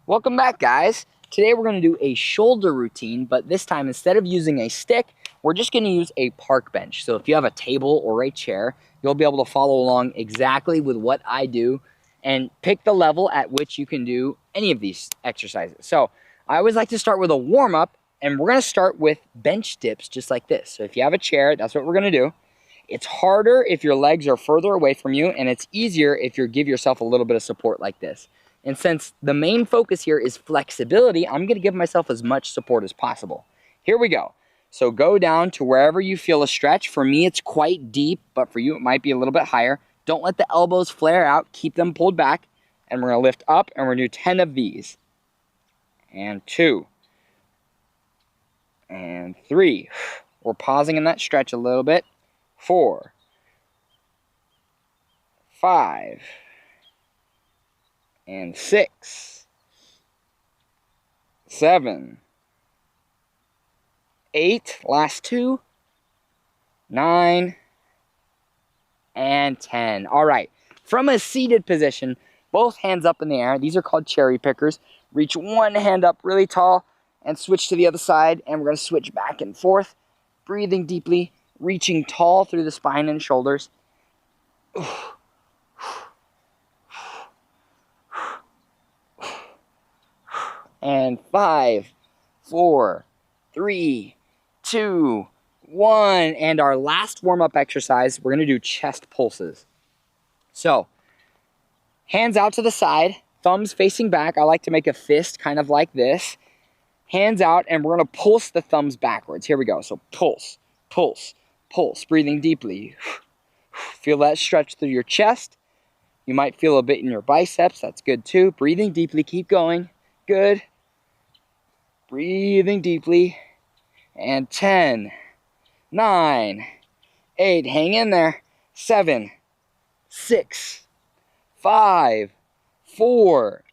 Welcome back, guys. Today we're going to do a shoulder routine, but this time instead of using a stick, we're just going to use a park bench. So if you have a table or a chair, you'll be able to follow along exactly with what I do and pick the level at which you can do any of these exercises. So I always like to start with a warm-up, and we're going to start with bench dips just like this. So if you have a chair, that's what we're going to do. It's harder if your legs are further away from you, and it's easier if you give yourself a little bit of support like this. And since the main focus here is flexibility, I'm going to give myself as much support as possible. Here we go. So go down to wherever you feel a stretch. For me, it's quite deep, but for you, it might be a little bit higher. Don't let the elbows flare out. Keep them pulled back. And we're going to lift up, and we're going to do 10 of these. And 2. And 3. We're pausing in that stretch a little bit. 4. 5. And 6, 7, 8, last 2, 9, and 10. All right, from a seated position, both hands up in the air. These are called cherry pickers. Reach one hand up really tall and switch to the other side, and we're going to switch back and forth, breathing deeply, reaching tall through the spine and shoulders. And 5, 4, 3, 2, 1. And our last warm-up exercise, we're going to do chest pulses. So, hands out to the side, thumbs facing back. I like to make a fist kind of like this. Hands out, and we're going to pulse the thumbs backwards. Here we go. So pulse, pulse, pulse, breathing deeply. Feel that stretch through your chest. You might feel a bit in your biceps. That's good too. Breathing deeply. Keep going. Good. Breathing deeply. And 10, 9, 8, hang in there. 7, 6, 5, 4,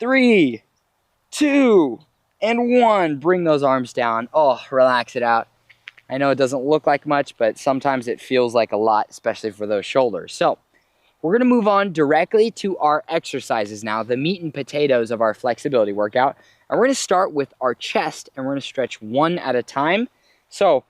3, 2, and 1. Bring those arms down. Oh, relax it out. I know it doesn't look like much, but sometimes it feels like a lot, especially for those shoulders. So we're going to move on directly to our exercises now, the meat and potatoes of our flexibility workout. And we're going to start with our chest, and we're going to stretch one at a time. So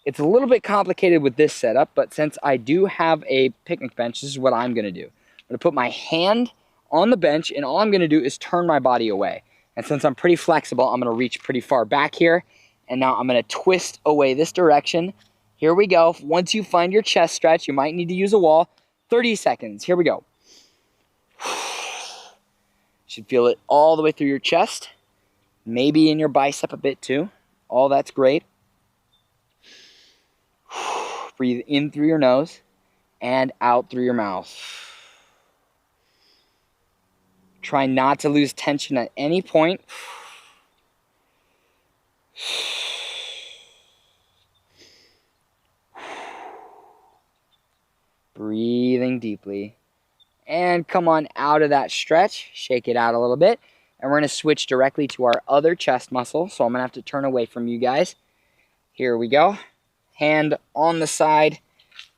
it's a little bit complicated with this setup, but since I do have a picnic bench, this is what I'm going to do. I'm going to put my hand on the bench, and all I'm going to do is turn my body away. And since I'm pretty flexible, I'm going to reach pretty far back here. And now I'm going to twist away this direction. Here we go. Once you find your chest stretch, you might need to use a wall. 30 seconds. Here we go. Should feel it all the way through your chest. Maybe in your bicep a bit too. All that's great. Breathe in through your nose and out through your mouth. Try not to lose tension at any point. Breathing deeply. And come on out of that stretch. Shake it out a little bit. And we're going to switch directly to our other chest muscle. So I'm going to have to turn away from you guys. Here we go. Hand on the side.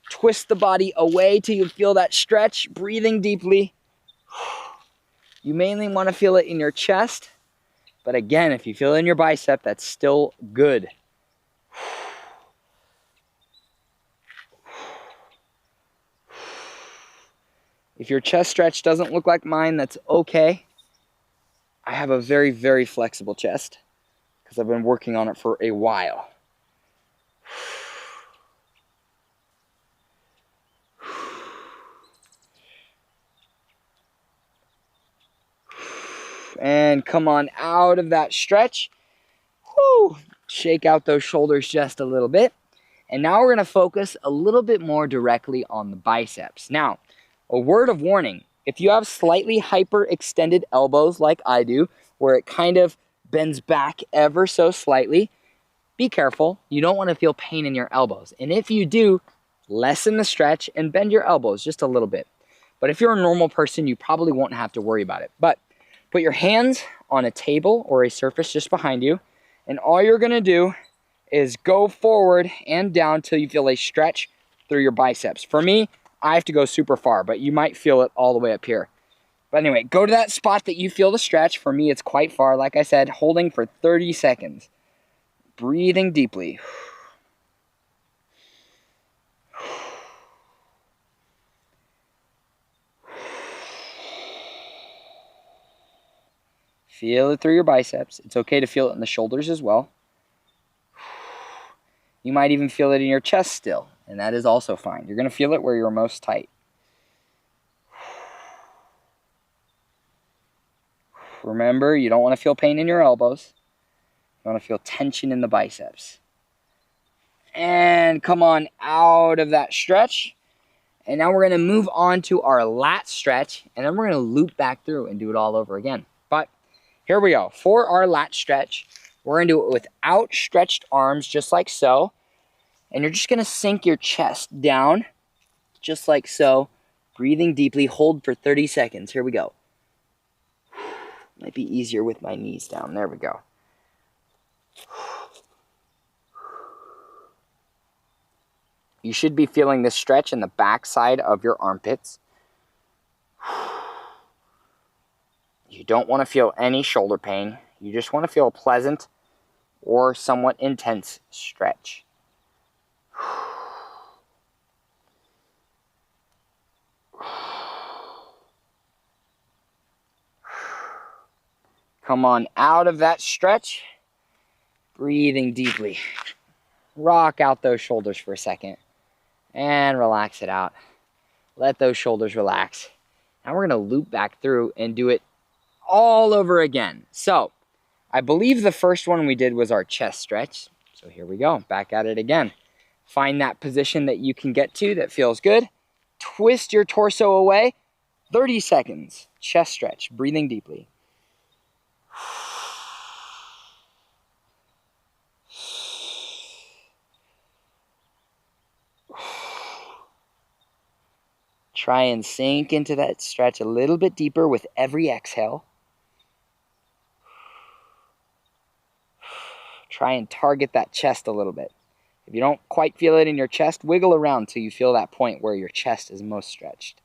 Twist the body away till you feel that stretch. Breathing deeply. You mainly want to feel it in your chest. But again, if you feel it in your bicep, that's still good. If your chest stretch doesn't look like mine, that's okay. I have a very, very flexible chest because I've been working on it for a while. And come on out of that stretch. Woo! Shake out those shoulders just a little bit. And now we're going to focus a little bit more directly on the biceps. Now, a word of warning. If you have slightly hyperextended elbows like I do, where it kind of bends back ever so slightly, be careful. You don't want to feel pain in your elbows. And if you do, lessen the stretch and bend your elbows just a little bit. But if you're a normal person, you probably won't have to worry about it. But put your hands on a table or a surface just behind you, and all you're going to do is go forward and down till you feel a stretch through your biceps. For me, I have to go super far, but you might feel it all the way up here. But anyway, go to that spot that you feel the stretch. For me, it's quite far. Like I said, holding for 30 seconds. Breathing deeply. Feel it through your biceps. It's okay to feel it in the shoulders as well. You might even feel it in your chest still, and that is also fine. You're going to feel it where you're most tight. Remember, you don't want to feel pain in your elbows. You want to feel tension in the biceps. And come on out of that stretch. And now we're going to move on to our lat stretch, and then we're going to loop back through and do it all over again. But here we go. For our lat stretch, we're going to do it with outstretched arms, just like so. And you're just going to sink your chest down, just like so. Breathing deeply. Hold for 30 seconds. Here we go. Might be easier with my knees down. There we go. You should be feeling this stretch in the back side of your armpits. You don't want to feel any shoulder pain. You just want to feel a pleasant or somewhat intense stretch. Come on out of that stretch. Breathing deeply. Rock out those shoulders for a second. And relax it out. Let those shoulders relax. Now we're going to loop back through and do it all over again. So, I believe the first one we did was our chest stretch. So here we go. Back at it again. Find that position that you can get to that feels good. Twist your torso away. 30 seconds. Chest stretch. Breathing deeply. Try and sink into that stretch a little bit deeper with every exhale. Try and target that chest a little bit. If you don't quite feel it in your chest, wiggle around till you feel that point where your chest is most stretched.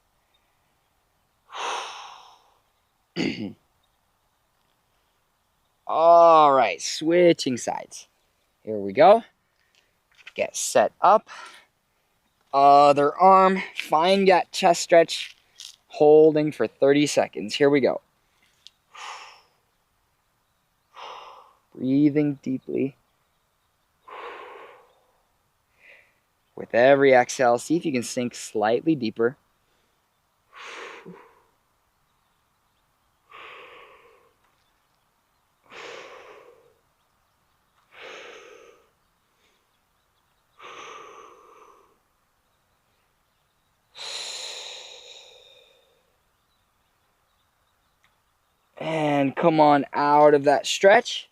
All right, switching sides. Here we go. Get set up. Other arm. Find that chest stretch. Holding for 30 seconds. Here we go. Breathing deeply. With every exhale, see if you can sink slightly deeper. And come on out of that stretch.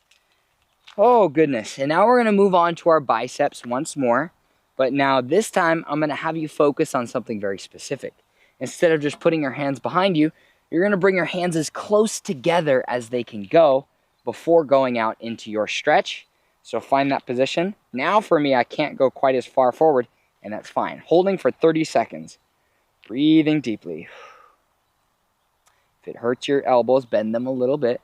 Oh, goodness. And now we're going to move on to our biceps once more. But now this time, I'm going to have you focus on something very specific. Instead of just putting your hands behind you, you're going to bring your hands as close together as they can go before going out into your stretch. So find that position. Now for me, I can't go quite as far forward, and that's fine. Holding for 30 seconds. Breathing deeply. If it hurts your elbows, bend them a little bit.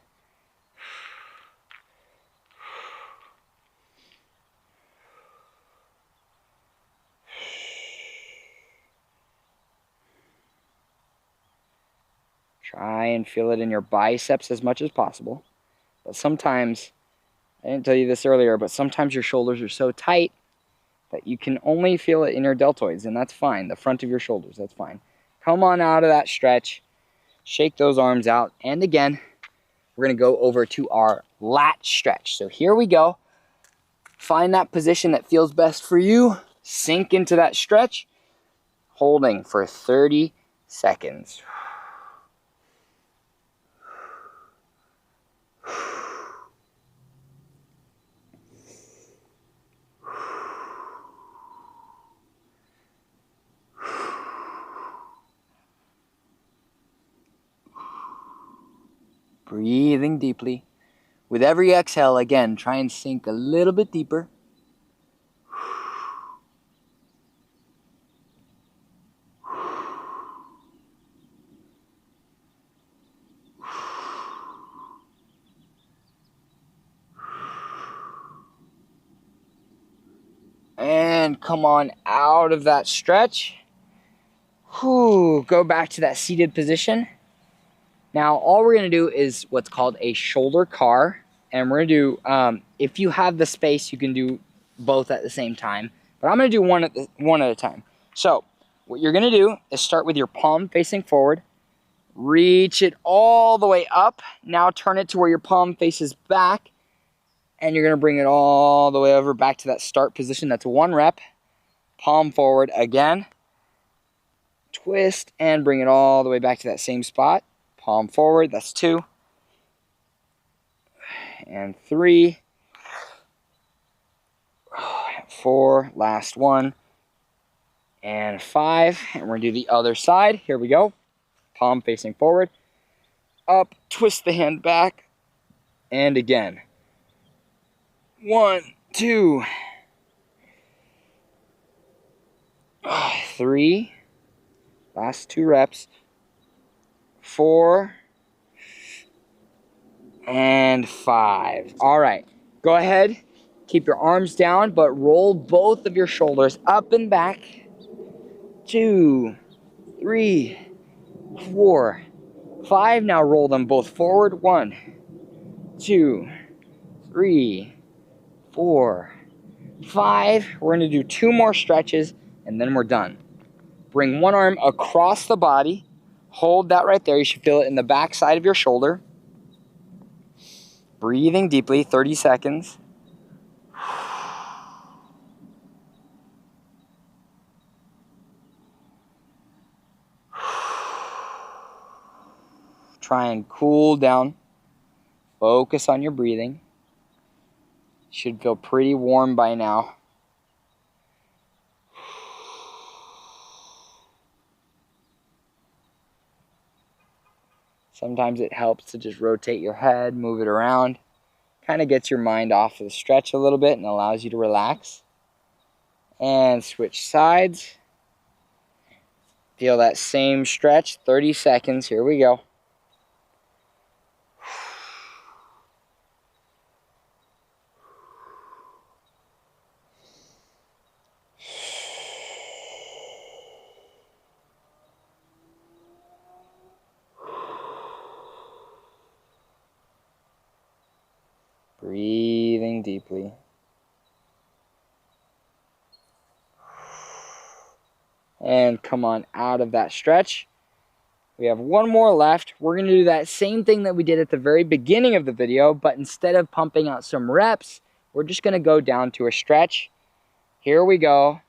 Try and feel it in your biceps as much as possible. But sometimes, I didn't tell you this earlier, but sometimes your shoulders are so tight that you can only feel it in your deltoids, and that's fine. The front of your shoulders, that's fine. Come on out of that stretch. Shake those arms out. And again, we're going to go over to our lat stretch. So here we go. Find that position that feels best for you. Sink into that stretch. Holding for 30 seconds. Breathing deeply. With every exhale, again, try and sink a little bit deeper. come on out of that stretch. Whew, go back to that seated position. Now, all we're gonna do is what's called a shoulder car. And we're gonna do, if you have the space, you can do both at the same time. But I'm gonna do one at a time. So, what you're gonna do is start with your palm facing forward. Reach it all the way up. Now turn it to where your palm faces back. And you're gonna bring it all the way over back to that start position. That's 1 rep. Palm forward again. Twist and bring it all the way back to that same spot. Palm forward, that's 2. And 3. 4, last one. And 5. And we're gonna do the other side. Here we go. Palm facing forward. Up, twist the hand back. And again. 1, 2, 3. Last 2 reps. 4. And 5. All right. Go ahead. Keep your arms down, but roll both of your shoulders up and back. 2, 3, 4, 5. Now roll them both forward. 1, 2, 3, 4, 5. We're going to do 2 more stretches, and then we're done. Bring one arm across the body. Hold that right there. You should feel it in the back side of your shoulder. Breathing deeply, 30 seconds. Try and cool down. Focus on your breathing. Should feel pretty warm by now. Sometimes it helps to just rotate your head, move it around. Kind of gets your mind off of the stretch a little bit and allows you to relax. And switch sides. Feel that same stretch, 30 seconds. Here we go. Breathing deeply. And come on out of that stretch. We have 1 more left. We're going to do that same thing that we did at the very beginning of the video, but instead of pumping out some reps, we're just going to go down to a stretch. Here we go.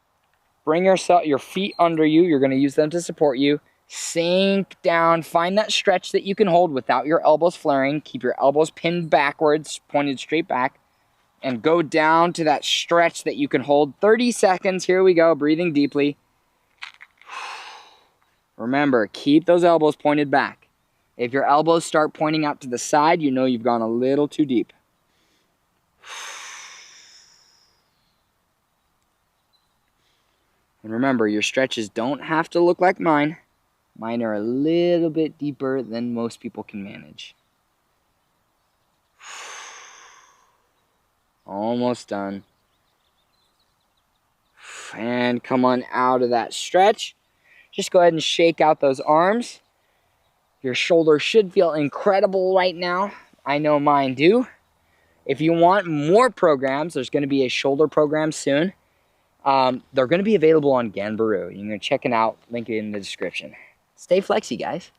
Bring your feet under you. You're going to use them to support you. Sink down. Find that stretch that you can hold without your elbows flaring. Keep your elbows pinned backwards, pointed straight back. And go down to that stretch that you can hold. 30 seconds. Here we go. Breathing deeply. Remember, keep those elbows pointed back. If your elbows start pointing out to the side, you know you've gone a little too deep. And remember, your stretches don't have to look like mine. Mine are a little bit deeper than most people can manage. Almost done. And come on out of that stretch. Just go ahead and shake out those arms. Your shoulders should feel incredible right now. I know mine do. If you want more programs, there's going to be a shoulder program soon. They're going to be available on Ganbaroo. You can check it out. Link it in the description. Stay flexy, guys.